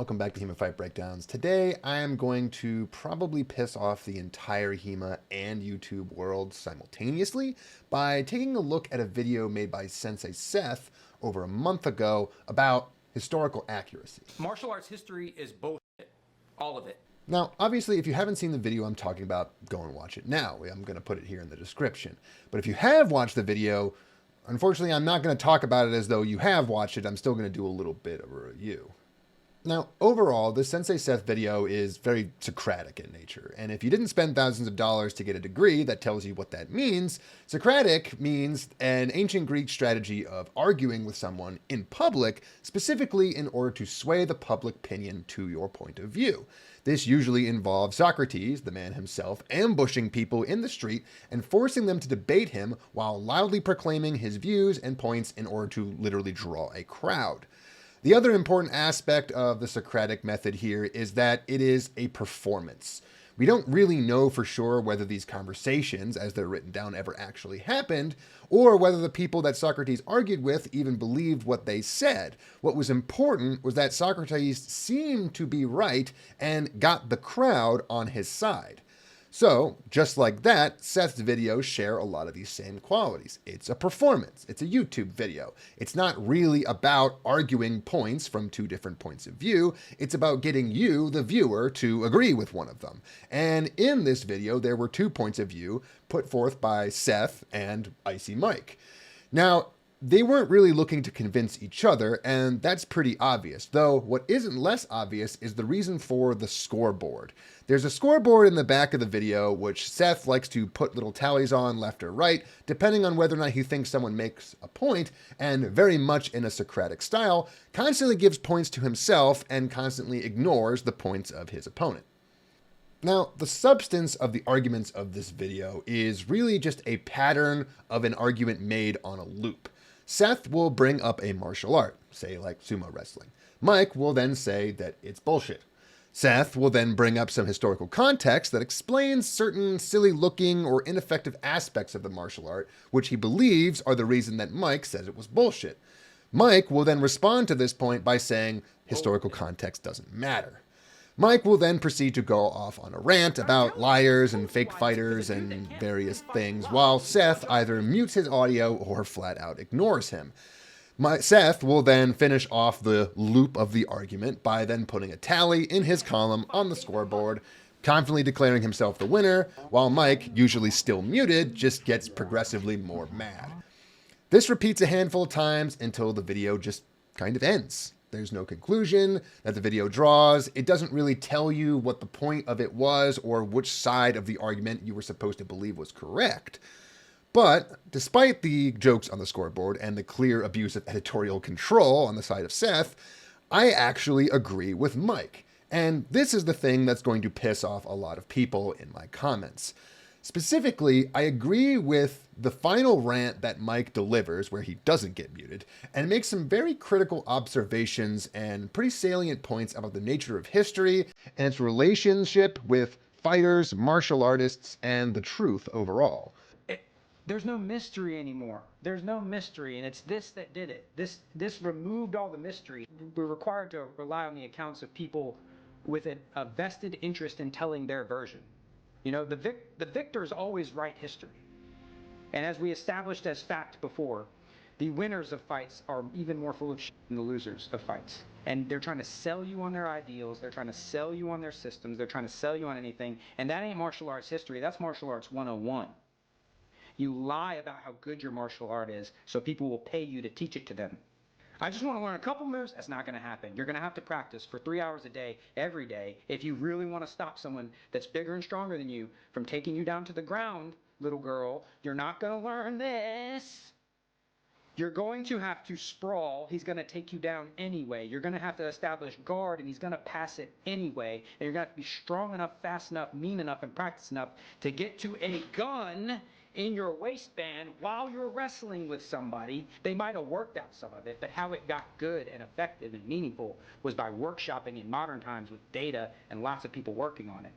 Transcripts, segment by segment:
welcome back to HEMA Fight Breakdowns. Today I am going to probably piss off the entire HEMA and YouTube world simultaneously by taking a look at a video made by Sensei Seth over a month ago about historical accuracy. Martial arts history is both, all of it. Now, obviously, if you haven't seen the video I'm talking about, go and watch it now. I'm going to put it here in the description. But if you have watched the video, unfortunately, I'm not going to talk about it as though you have watched it. I'm still going to do a little bit of a review. Now, overall, the Sensei Seth video is very Socratic in nature, and if you didn't spend thousands of dollars to get a degree that tells you what that means, Socratic means an ancient Greek strategy of arguing with someone in public, specifically in order to sway the public opinion to your point of view. This usually involves Socrates, the man himself, ambushing people in the street and forcing them to debate him while loudly proclaiming his views and points in order to literally draw a crowd. The other important aspect of the Socratic method here is that it is a performance. We don't really know for sure whether these conversations, as they're written down, ever actually happened, or whether the people that Socrates argued with even believed what they said. What was important was that Socrates seemed to be right and got the crowd on his side. So, just like that, Seth's videos share a lot of these same qualities. It's a performance. It's a YouTube video. It's not really about arguing points from two different points of view. It's about getting you, the viewer, to agree with one of them. And in this video, there were 2 points of view put forth by Seth and Icy Mike. Now, they weren't really looking to convince each other, and that's pretty obvious, though what isn't less obvious is the reason for the scoreboard. There's a scoreboard in the back of the video, which Seth likes to put little tallies on left or right, depending on whether or not he thinks someone makes a point, and very much in a Socratic style, constantly gives points to himself and constantly ignores the points of his opponent. Now, the substance of the arguments of this video is really just a pattern of an argument made on a loop. Seth will bring up a martial art, say like sumo wrestling. Mike will then say that it's bullshit. Seth will then bring up some historical context that explains certain silly looking or ineffective aspects of the martial art, which he believes are the reason that Mike says it was bullshit. Mike will then respond to this point by saying historical context doesn't matter. Mike will then proceed to go off on a rant about liars and fake fighters and various things, while Seth either mutes his audio or flat out ignores him. Seth will then finish off the loop of the argument by then putting a tally in his column on the scoreboard, confidently declaring himself the winner, while Mike, usually still muted, just gets progressively more mad. This repeats a handful of times until the video just kind of ends. There's no conclusion that the video draws. It doesn't really tell you what the point of it was or which side of the argument you were supposed to believe was correct. But despite the jokes on the scoreboard and the clear abuse of editorial control on the side of Seth, I actually agree with Mike. And this is the thing that's going to piss off a lot of people in my comments. Specifically, I agree with the final rant that Mike delivers, where he doesn't get muted, and makes some very critical observations and pretty salient points about the nature of history and its relationship with fighters, martial artists, and the truth overall. There's no mystery anymore. There's no mystery, and it's this that did it. This removed all the mystery. We're required to rely on the accounts of people with a vested interest in telling their version. You know, the victors always write history. And as we established as fact before, the winners of fights are even more full of shit than the losers of fights. And they're trying to sell you on their ideals, they're trying to sell you on their systems, they're trying to sell you on anything, and that ain't martial arts history, that's martial arts 101. You lie about how good your martial art is so people will pay you to teach it to them. I just want to learn a couple moves. That's not going to happen. You're going to have to practice for 3 hours a day, every day, if you really want to stop someone that's bigger and stronger than you from taking you down to the ground, little girl. You're not going to learn this. You're going to have to sprawl. He's going to take you down anyway. You're going to have to establish guard, and he's going to pass it anyway. And you're going to have to be strong enough, fast enough, mean enough, and practice enough to get to a gun in your waistband while you're wrestling with somebody. They might have worked out some of it, but how it got good and effective and meaningful was by workshopping in modern times with data and lots of people working on it.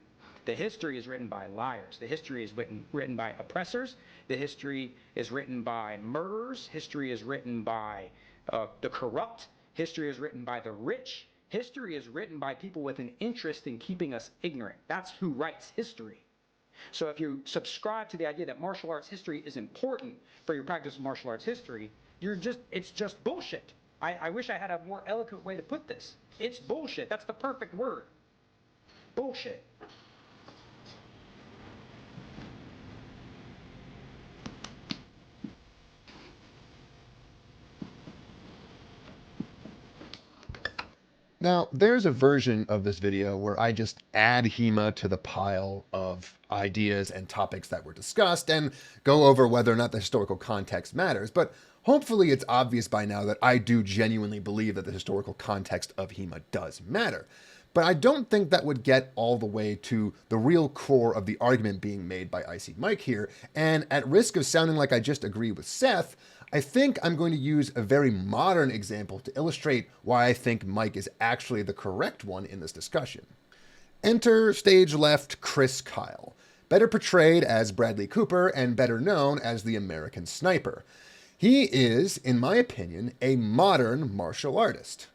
The history is written by liars. The history is written by oppressors. The history is written by murderers. History is written by the corrupt. History is written by the rich. History is written by people with an interest in keeping us ignorant. That's who writes history. So if you subscribe to the idea that martial arts history is important for your practice of martial arts history, it's just bullshit. I wish I had a more eloquent way to put this. It's bullshit. That's the perfect word. Bullshit. Now, there's a version of this video where I just add HEMA to the pile of ideas and topics that were discussed and go over whether or not the historical context matters. But hopefully it's obvious by now that I do genuinely believe that the historical context of HEMA does matter. But I don't think that would get all the way to the real core of the argument being made by Icy Mike here. And at risk of sounding like I just agree with Seth, I think I'm going to use a very modern example to illustrate why I think Mike is actually the correct one in this discussion. Enter stage left Chris Kyle, better portrayed as Bradley Cooper and better known as the American Sniper. He is, in my opinion, a modern martial artist.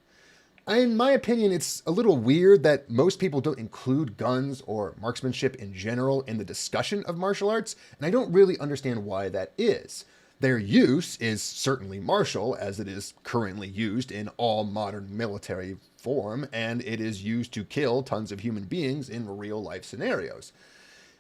In my opinion, it's a little weird that most people don't include guns or marksmanship in general in the discussion of martial arts, and I don't really understand why that is. Their use is certainly martial, as it is currently used in all modern military form, and it is used to kill tons of human beings in real-life scenarios.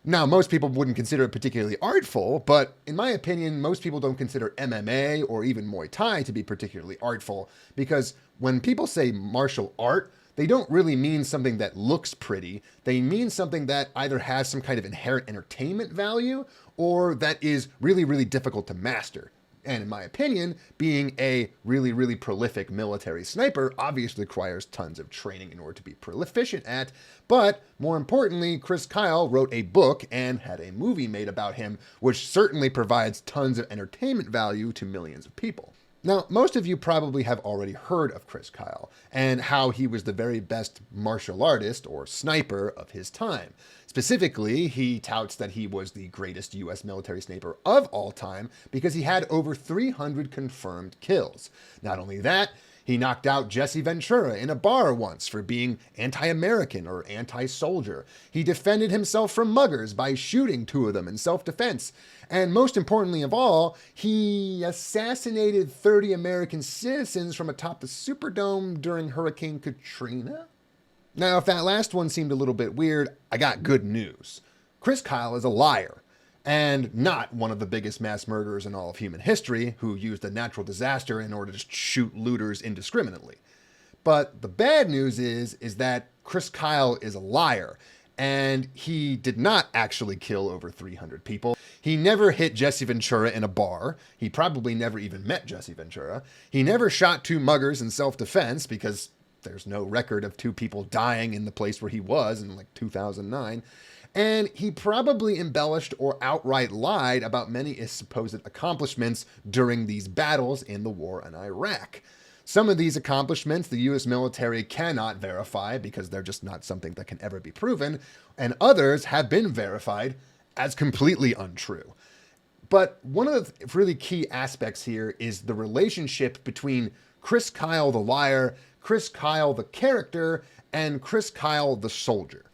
Now, most people wouldn't consider it particularly artful, but in my opinion, most people don't consider MMA or even Muay Thai to be particularly artful, because when people say martial art, they don't really mean something that looks pretty. They mean something that either has some kind of inherent entertainment value or that is really, really difficult to master. And in my opinion, being a really, really prolific military sniper obviously requires tons of training in order to be proficient at. But more importantly, Chris Kyle wrote a book and had a movie made about him, which certainly provides tons of entertainment value to millions of people. Now, most of you probably have already heard of Chris Kyle and how he was the very best martial artist or sniper of his time. Specifically, he touts that he was the greatest US military sniper of all time because he had over 300 confirmed kills. Not only that, he knocked out Jesse Ventura in a bar once for being anti-American or anti-soldier. He defended himself from muggers by shooting 2 of them in self-defense. And most importantly of all, he assassinated 30 American citizens from atop the Superdome during Hurricane Katrina. Now, if that last one seemed a little bit weird, I got good news. Chris Kyle is a liar, and not one of the biggest mass murderers in all of human history who used a natural disaster in order to shoot looters indiscriminately. But the bad news is that Chris Kyle is a liar, and he did not actually kill over 300 people. He never hit Jesse Ventura in a bar. He probably never even met Jesse Ventura. He never shot 2 muggers in self-defense because there's no record of 2 people dying in the place where he was in like 2009. And he probably embellished or outright lied about many of his supposed accomplishments during these battles in the war in Iraq. Some of these accomplishments the US military cannot verify because they're just not something that can ever be proven, and others have been verified as completely untrue. But one of the really key aspects here is the relationship between Chris Kyle the liar, Chris Kyle the character, and Chris Kyle the soldier.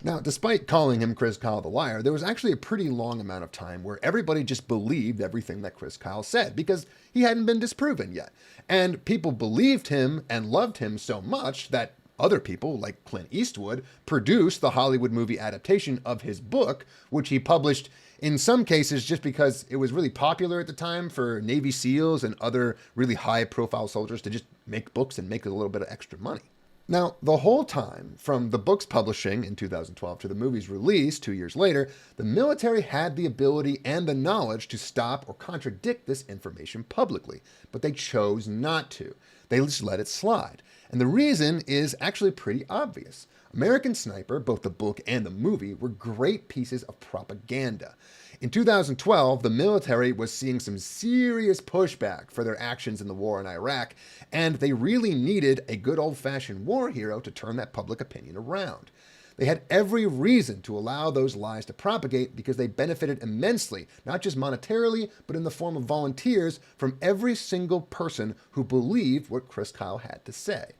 Now, despite calling him Chris Kyle the liar, there was actually a pretty long amount of time where everybody just believed everything that Chris Kyle said because he hadn't been disproven yet. And people believed him and loved him so much that other people, like Clint Eastwood, produced the Hollywood movie adaptation of his book, which he published in some cases just because it was really popular at the time for Navy SEALs and other really high-profile soldiers to just make books and make a little bit of extra money. Now, the whole time, from the book's publishing in 2012 to the movie's release 2 years later, the military had the ability and the knowledge to stop or contradict this information publicly, but they chose not to. They just let it slide. And the reason is actually pretty obvious. American Sniper, both the book and the movie, were great pieces of propaganda. In 2012, the military was seeing some serious pushback for their actions in the war in Iraq, and they really needed a good old-fashioned war hero to turn that public opinion around. They had every reason to allow those lies to propagate because they benefited immensely, not just monetarily, but in the form of volunteers from every single person who believed what Chris Kyle had to say.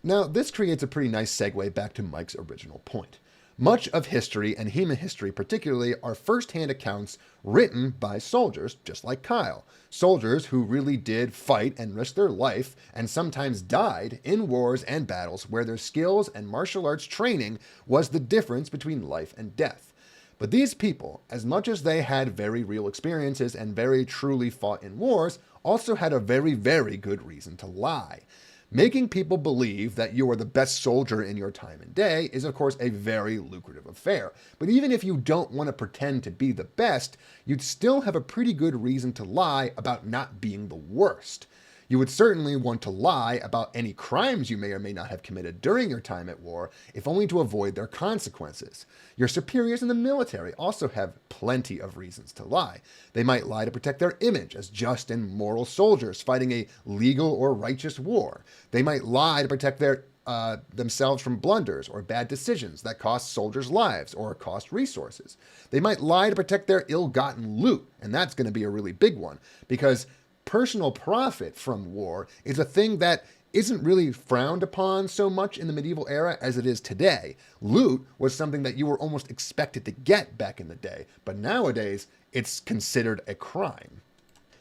Now, this creates a pretty nice segue back to Mike's original point. Much of history, and HEMA history particularly, are first-hand accounts written by soldiers, just like Kyle. Soldiers who really did fight and risk their life, and sometimes died in wars and battles where their skills and martial arts training was the difference between life and death. But these people, as much as they had very real experiences and very truly fought in wars, also had a very, very good reason to lie. Making people believe that you are the best soldier in your time and day is, of course, a very lucrative affair. But even if you don't want to pretend to be the best, you'd still have a pretty good reason to lie about not being the worst. You would certainly want to lie about any crimes you may or may not have committed during your time at war, if only to avoid their consequences. Your superiors in the military also have plenty of reasons to lie. They might lie to protect their image as just and moral soldiers fighting a legal or righteous war. They might lie to protect themselves from blunders or bad decisions that cost soldiers' lives or cost resources. They might lie to protect their ill-gotten loot, and that's going to be a really big one, because personal profit from war is a thing that isn't really frowned upon so much in the medieval era as it is today. Loot was something that you were almost expected to get back in the day, but nowadays it's considered a crime.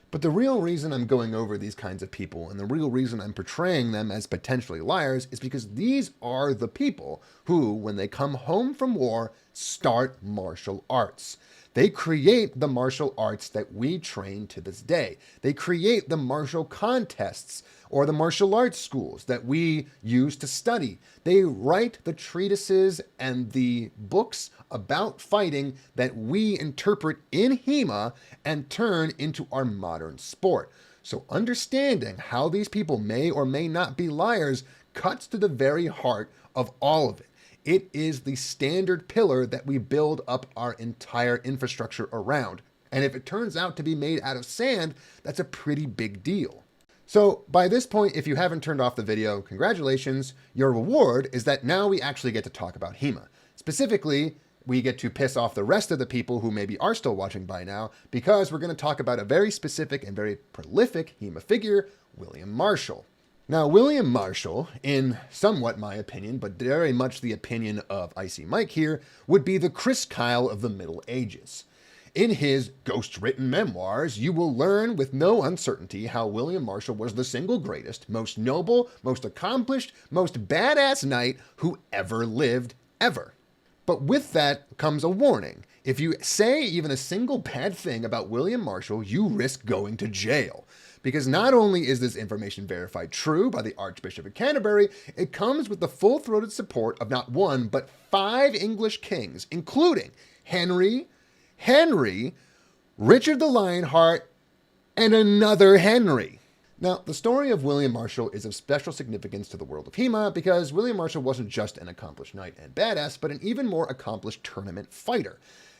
But the real reason I'm going over these kinds of people, and the real reason I'm portraying them as potentially liars, is because these are the people who, when they come home from war, start martial arts. They create the martial arts that we train to this day. They create the martial contests or the martial arts schools that we use to study. They write the treatises and the books about fighting that we interpret in HEMA and turn into our modern sport. So understanding how these people may or may not be liars cuts to the very heart of all of it. It is the standard pillar that we build up our entire infrastructure around. And if it turns out to be made out of sand, that's a pretty big deal. So by this point, if you haven't turned off the video, congratulations. Your reward is that now we actually get to talk about HEMA. Specifically, we get to piss off the rest of the people who maybe are still watching by now, because we're going to talk about a very specific and very prolific HEMA figure, William Marshall. Now, William Marshall, in somewhat my opinion, but very much the opinion of Icy Mike here, would be the Chris Kyle of the Middle Ages. In his ghost-written memoirs, you will learn with no uncertainty how William Marshall was the single greatest, most noble, most accomplished, most badass knight who ever lived, ever. But with that comes a warning. If you say even a single bad thing about William Marshall, you risk going to jail. Because not only is this information verified true by the Archbishop of Canterbury, it comes with the full-throated support of not one, but 5 English kings, including Henry, Richard the Lionheart, and another Henry. Now, the story of William Marshall is of special significance to the world of HEMA because William Marshall wasn't just an accomplished knight and badass, but an even more accomplished tournament fighter.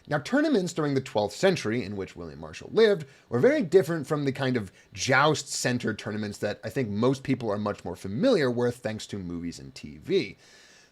Now, tournaments during the 12th century, in which William Marshall lived, were very different from the kind of joust-centered tournaments that I think most people are much more familiar with thanks to movies and TV.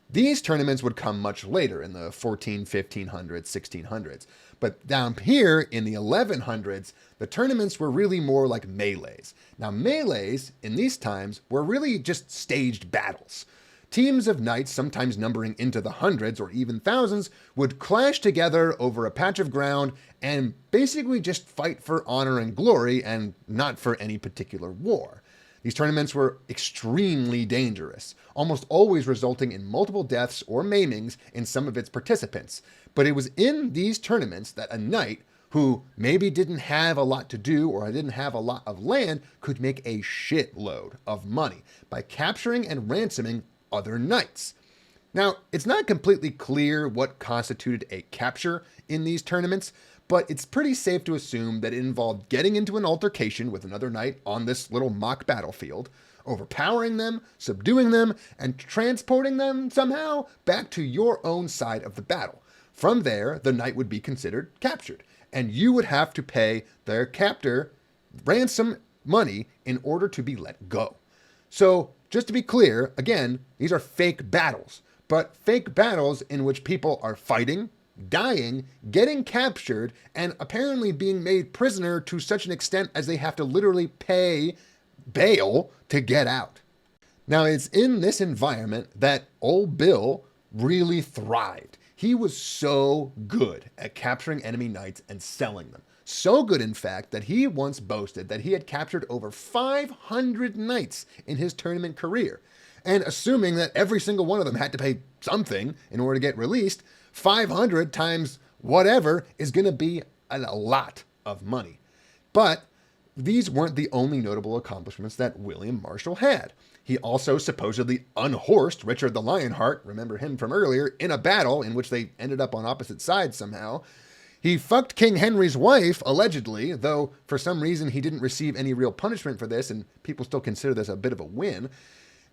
These tournaments would come much later, in the 1500s, 1600s. But down here, in the 1100s, the tournaments were really more like melees. Now, melees, in these times, were really just staged battles. Teams of knights, sometimes numbering into the hundreds or even thousands, would clash together over a patch of ground and basically just fight for honor and glory and not for any particular war. These tournaments were extremely dangerous, almost always resulting in multiple deaths or maimings in some of its participants. But it was in these tournaments that a knight who maybe didn't have a lot to do or didn't have a lot of land could make a shitload of money by capturing and ransoming other knights. Now, it's not completely clear what constituted a capture in these tournaments, but it's pretty safe to assume that it involved getting into an altercation with another knight on this little mock battlefield, overpowering them, subduing them, and transporting them somehow back to your own side of the battle. From there, the knight would be considered captured, and you would have to pay their captor ransom money in order to be let go. So, just to be clear, again, these are fake battles, but fake battles in which people are fighting, dying, getting captured, and apparently being made prisoner to such an extent as they have to literally pay bail to get out. Now, it's in this environment that old Bill really thrived. He was so good at capturing enemy knights and selling them. So good, in fact, that he once boasted that he had captured over 500 knights in his tournament career. And assuming that every single one of them had to pay something in order to get released, 500 times whatever is going to be a lot of money. But these weren't the only notable accomplishments that William Marshall had. He also supposedly unhorsed Richard the Lionheart, remember him from earlier, in a battle in which they ended up on opposite sides somehow. He fucked King Henry's wife, allegedly, though for some reason he didn't receive any real punishment for this, and people still consider this a bit of a win.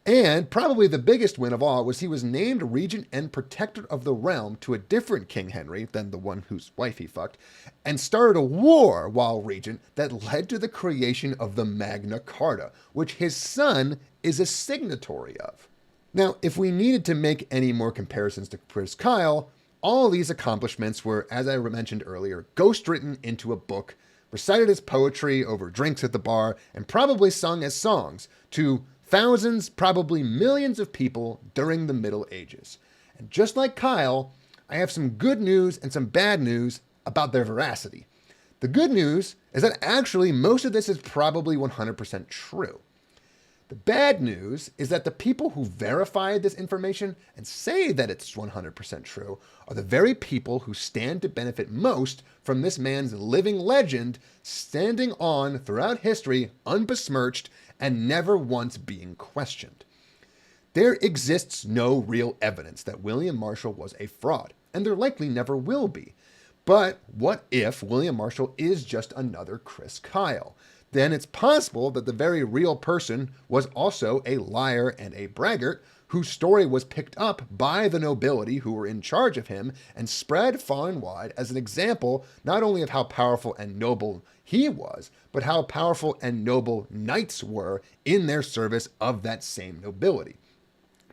And probably the biggest win of all was he was named regent and protector of the realm to a different King Henry than the one whose wife he fucked, and started a war while regent that led to the creation of the Magna Carta, which his son is a signatory of. Now, if we needed to make any more comparisons to Prince Kyle, all these accomplishments were, as I mentioned earlier, ghostwritten into a book, recited as poetry over drinks at the bar, and probably sung as songs to thousands, probably millions of people during the Middle Ages. And just like Kyle, I have some good news and some bad news about their veracity. The good news is that actually most of this is probably 100% true. The bad news is that the people who verified this information and say that it's 100% true are the very people who stand to benefit most from this man's living legend standing on throughout history unbesmirched and never once being questioned. There exists no real evidence that William Marshall was a fraud, and there likely never will be. But what if William Marshall is just another Chris Kyle? Then it's possible that the very real person was also a liar and a braggart whose story was picked up by the nobility who were in charge of him and spread far and wide as an example not only of how powerful and noble he was, but how powerful and noble knights were in their service of that same nobility.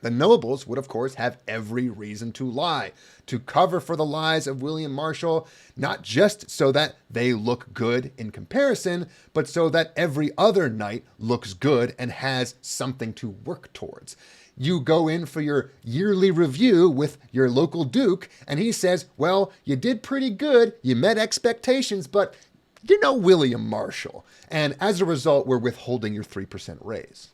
The nobles would, of course, have every reason to lie, to cover for the lies of William Marshall, not just so that they look good in comparison, but so that every other knight looks good and has something to work towards. You go in for your yearly review with your local duke, and he says, well, you did pretty good, you met expectations, but you're no William Marshall. And as a result, we're withholding your 3% raise.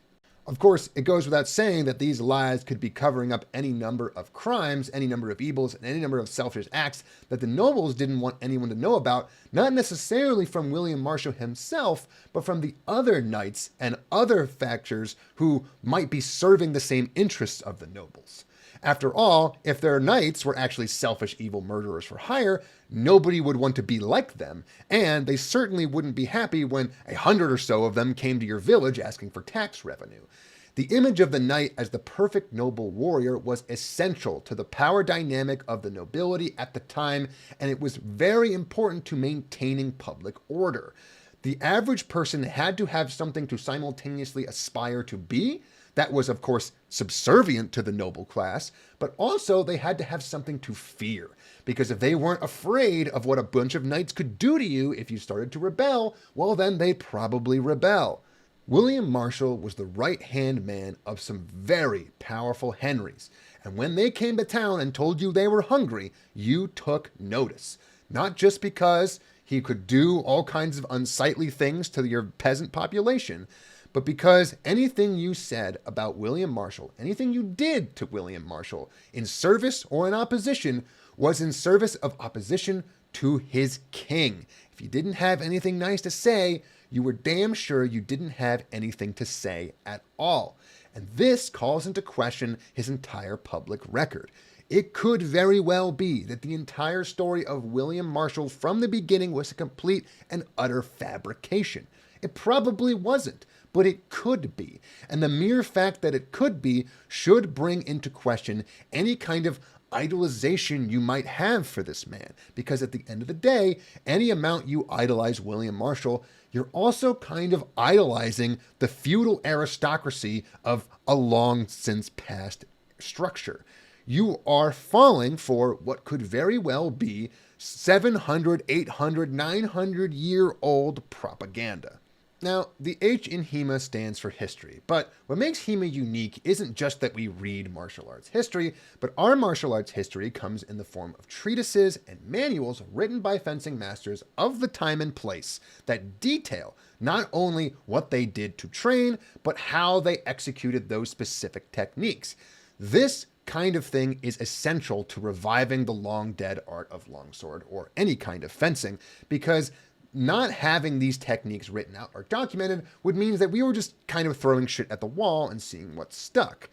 Of course, it goes without saying that these lies could be covering up any number of crimes, any number of evils, and any number of selfish acts that the nobles didn't want anyone to know about, not necessarily from William Marshall himself, but from the other knights and other factors who might be serving the same interests of the nobles. After all, if their knights were actually selfish, evil murderers for hire, nobody would want to be like them, and they certainly wouldn't be happy when 100 or so of them came to your village asking for tax revenue. The image of the knight as the perfect noble warrior was essential to the power dynamic of the nobility at the time, and it was very important to maintaining public order. The average person had to have something to simultaneously aspire to be, that was, of course, subservient to the noble class, but also they had to have something to fear, because if they weren't afraid of what a bunch of knights could do to you if you started to rebel, well, then they'd probably rebel. William Marshall was the right-hand man of some very powerful Henrys, and when they came to town and told you they were hungry, you took notice. Not just because he could do all kinds of unsightly things to your peasant population, but because anything you said about William Marshall, anything you did to William Marshall, in service or in opposition, was in service of opposition to his king. If you didn't have anything nice to say, you were damn sure you didn't have anything to say at all. And this calls into question his entire public record. It could very well be that the entire story of William Marshall from the beginning was a complete and utter fabrication. It probably wasn't, but it could be. And the mere fact that it could be should bring into question any kind of idolization you might have for this man. Because at the end of the day, any amount you idolize William Marshall, you're also kind of idolizing the feudal aristocracy of a long since past structure. You are falling for what could very well be 700, 800, 900-year-old propaganda. Now, the H in HEMA stands for history, but what makes HEMA unique isn't just that we read martial arts history, but our martial arts history comes in the form of treatises and manuals written by fencing masters of the time and place that detail not only what they did to train, but how they executed those specific techniques. This kind of thing is essential to reviving the long dead art of longsword or any kind of fencing, because not having these techniques written out or documented would mean that we were just kind of throwing shit at the wall and seeing what stuck.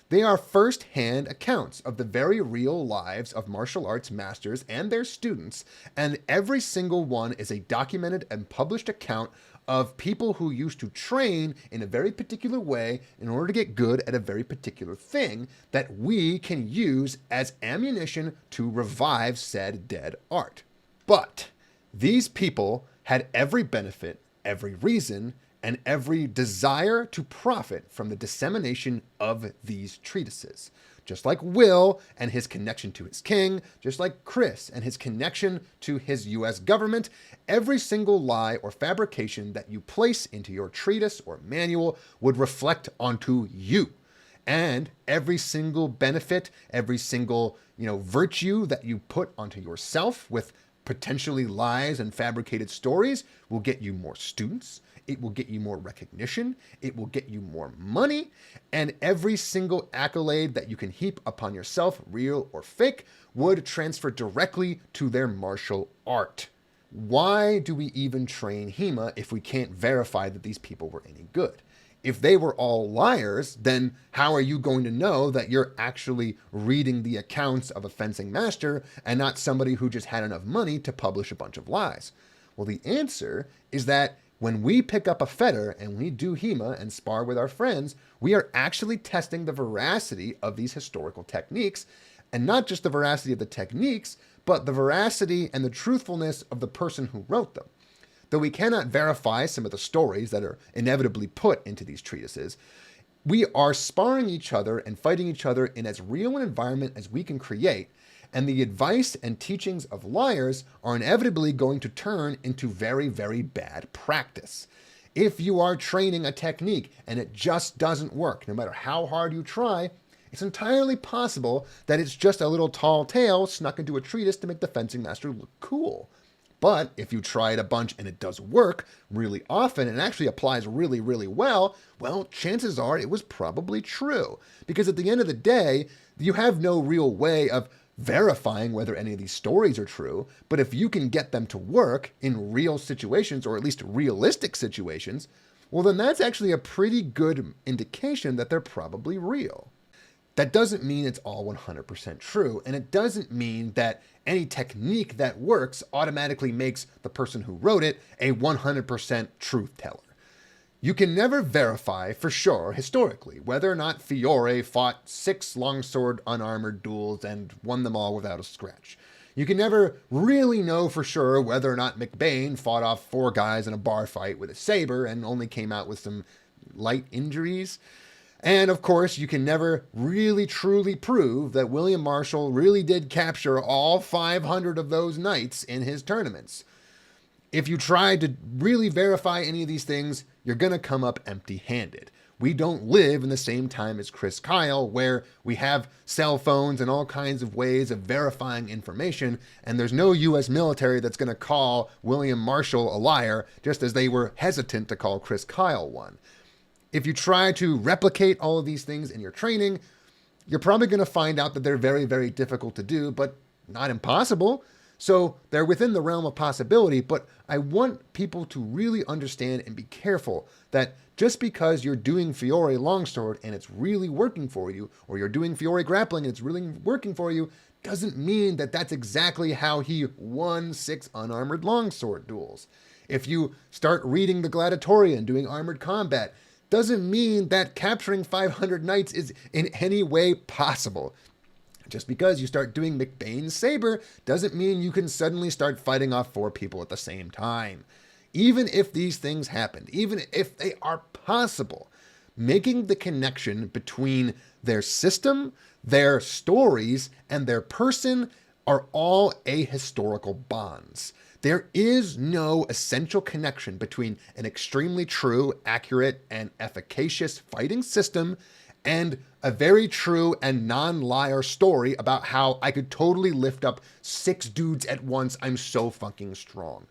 They are first-hand accounts of the very real lives of martial arts masters and their students, and every single one is a documented and published account of people who used to train in a very particular way in order to get good at a very particular thing that we can use as ammunition to revive said dead art. But these people had every benefit, every reason, and every desire to profit from the dissemination of these treatises. Just like Will and his connection to his king, just like Chris and his connection to his US government, every single lie or fabrication that you place into your treatise or manual would reflect onto you. And every single benefit, every single, virtue that you put onto yourself with potentially lies and fabricated stories will get you more students. It will get you more recognition. It will get you more money. And every single accolade that you can heap upon yourself, real or fake, would transfer directly to their martial art. Why do we even train HEMA if we can't verify that these people were any good? If they were all liars, then how are you going to know that you're actually reading the accounts of a fencing master and not somebody who just had enough money to publish a bunch of lies? Well, the answer is that when we pick up a fetter and we do HEMA and spar with our friends, we are actually testing the veracity of these historical techniques, and not just the veracity of the techniques, but the veracity and the truthfulness of the person who wrote them. Though we cannot verify some of the stories that are inevitably put into these treatises, we are sparring each other and fighting each other in as real an environment as we can create, and the advice and teachings of liars are inevitably going to turn into very, very bad practice. If you are training a technique and it just doesn't work, no matter how hard you try, it's entirely possible that it's just a little tall tale snuck into a treatise to make the fencing master look cool. But if you try it a bunch and it does work really often and actually applies really, really well, chances are it was probably true. Because at the end of the day, you have no real way of verifying whether any of these stories are true, but if you can get them to work in real situations, or at least realistic situations, then that's actually a pretty good indication that they're probably real. That doesn't mean it's all 100% true, and it doesn't mean that any technique that works automatically makes the person who wrote it a 100% truth teller. You can never verify for sure, historically, whether or not Fiore fought 6 longsword unarmored duels and won them all without a scratch. You can never really know for sure whether or not McBain fought off 4 guys in a bar fight with a saber and only came out with some light injuries. And of course, you can never really truly prove that William Marshall really did capture all 500 of those knights in his tournaments. If you try to really verify any of these things, you're going to come up empty-handed. We don't live in the same time as Chris Kyle, where we have cell phones and all kinds of ways of verifying information, and there's no U.S. military that's going to call William Marshall a liar, just as they were hesitant to call Chris Kyle one. If you try to replicate all of these things in your training, you're probably going to find out that they're very, very difficult to do, but not impossible. So they're within the realm of possibility, but I want people to really understand and be careful that just because you're doing Fiore longsword and it's really working for you, or you're doing Fiore grappling and it's really working for you, doesn't mean that that's exactly how he won 6 unarmored longsword duels. If you start reading the Gladiatorian doing armored combat, doesn't mean that capturing 500 knights is in any way possible. Just because you start doing McBain's saber doesn't mean you can suddenly start fighting off 4 people at the same time. Even if these things happened, even if they are possible, making the connection between their system, their stories, and their person are all ahistorical bonds. There is no essential connection between an extremely true, accurate, and efficacious fighting system and a very true and non-liar story about how I could totally lift up 6 dudes at once. I'm so fucking strong.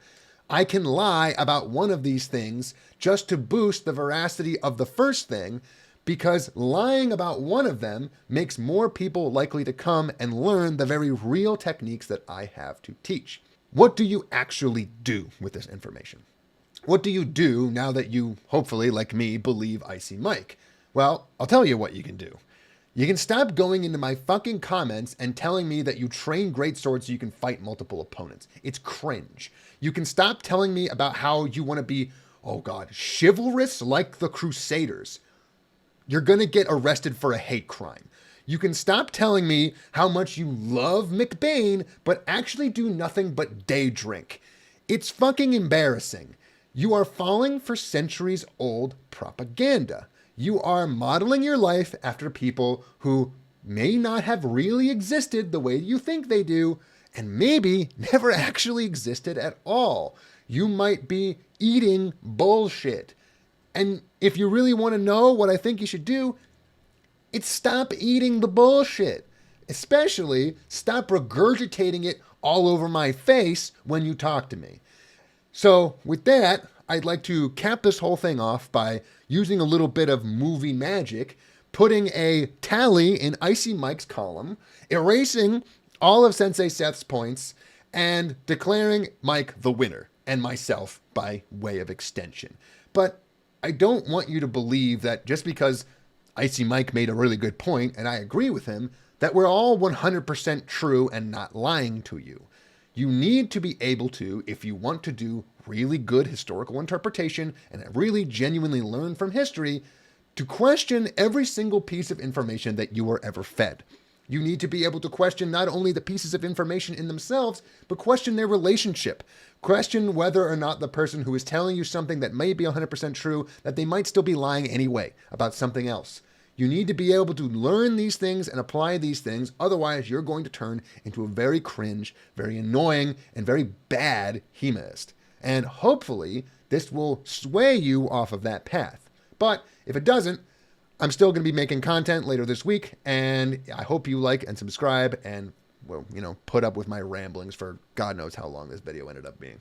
I can lie about one of these things just to boost the veracity of the first thing, because lying about one of them makes more people likely to come and learn the very real techniques that I have to teach. What do you actually do with this information? What do you do now that you, hopefully, like me, believe Icy Mike? Well, I'll tell you what you can do. You can stop going into my fucking comments and telling me that you train great swords so you can fight multiple opponents. It's cringe. You can stop telling me about how you want to be, oh God, chivalrous like the Crusaders. You're going to get arrested for a hate crime. You can stop telling me how much you love McBain, but actually do nothing but day drink. It's fucking embarrassing. You are falling for centuries-old propaganda. You are modeling your life after people who may not have really existed the way you think they do, and maybe never actually existed at all. You might be eating bullshit. And if you really want to know what I think you should do, it's stop eating the bullshit. Especially stop regurgitating it all over my face when you talk to me. So with that, I'd like to cap this whole thing off by using a little bit of movie magic, putting a tally in Icy Mike's column, erasing all of Sensei Seth's points, and declaring Mike the winner, and myself by way of extension. But I don't want you to believe that just because Icy Mike made a really good point, and I agree with him, that we're all 100% true and not lying to you. You need to be able to, if you want to do really good historical interpretation and really genuinely learn from history, to question every single piece of information that you were ever fed. You need to be able to question not only the pieces of information in themselves, but question their relationship. Question whether or not the person who is telling you something that may be 100% true, that they might still be lying anyway about something else. You need to be able to learn these things and apply these things. Otherwise, you're going to turn into a very cringe, very annoying, and very bad HEMAist. And hopefully, this will sway you off of that path. But if it doesn't, I'm still going to be making content later this week, and I hope you like and subscribe and, well, put up with my ramblings for God knows how long this video ended up being.